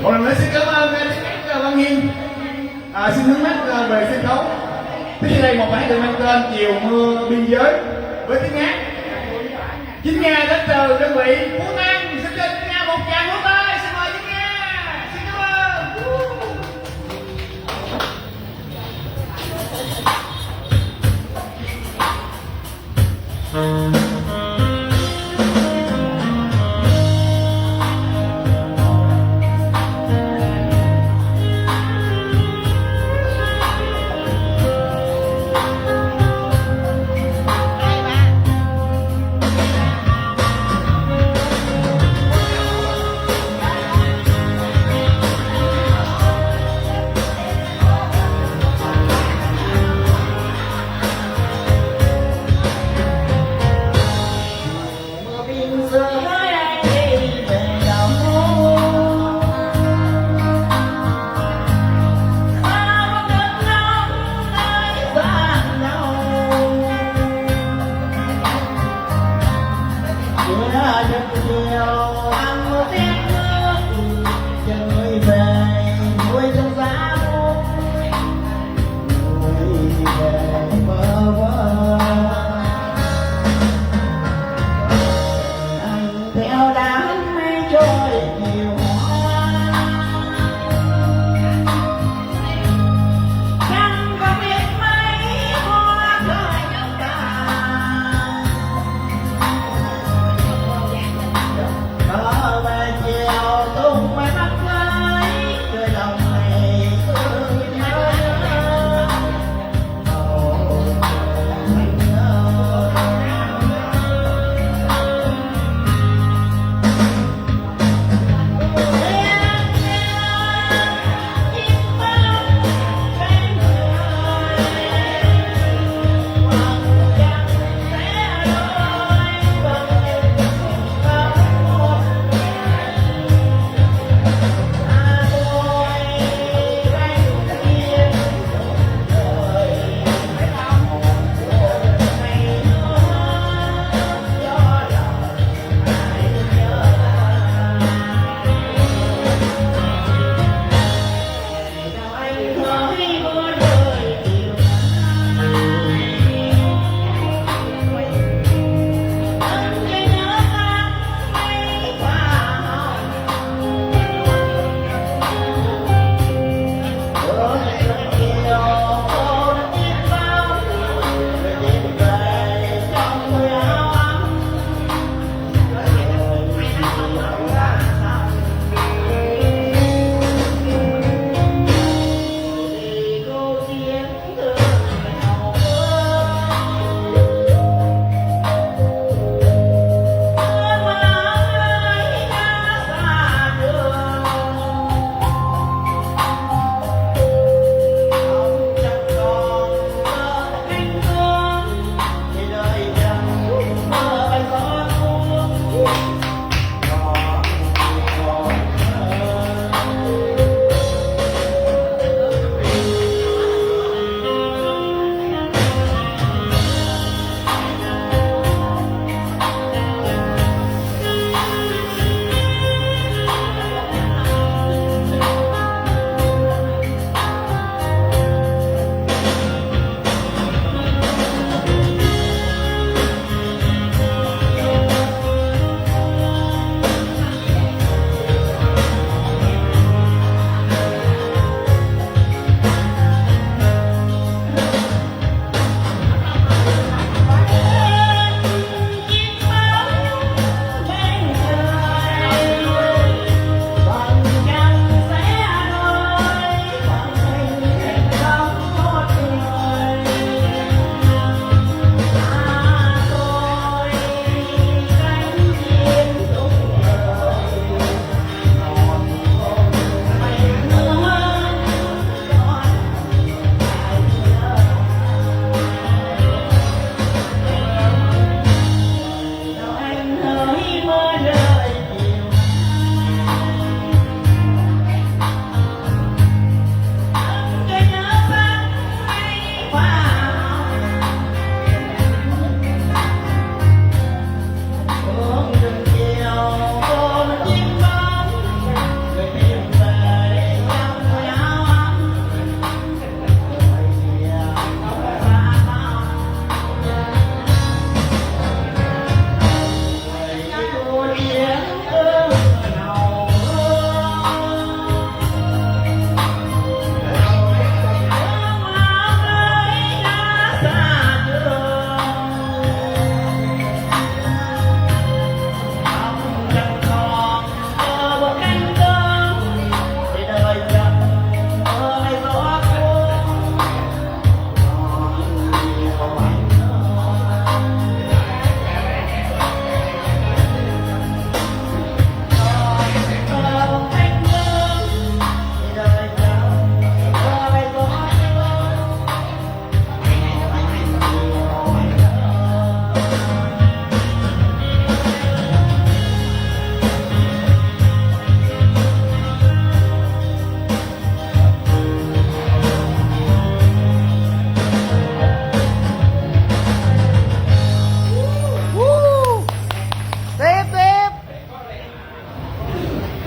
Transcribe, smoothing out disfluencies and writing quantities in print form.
Một lần nữa xin cảm ơn các Văn Hiên. Xin hướng mắt về sân khấu. Tiếp theo đây một bản được mang tên Chiều Mưa Biên Giới với tiếng hát Chính Nga đến từ đơn vị Phú An. Xin cho Chính Nga một tràng vỗ tay. Xin mời Chính Nga. Xin cảm ơn. Hãy subscribe cho kênh Ghiền Mì Gõ để không bỏ lỡ những video hấp dẫn.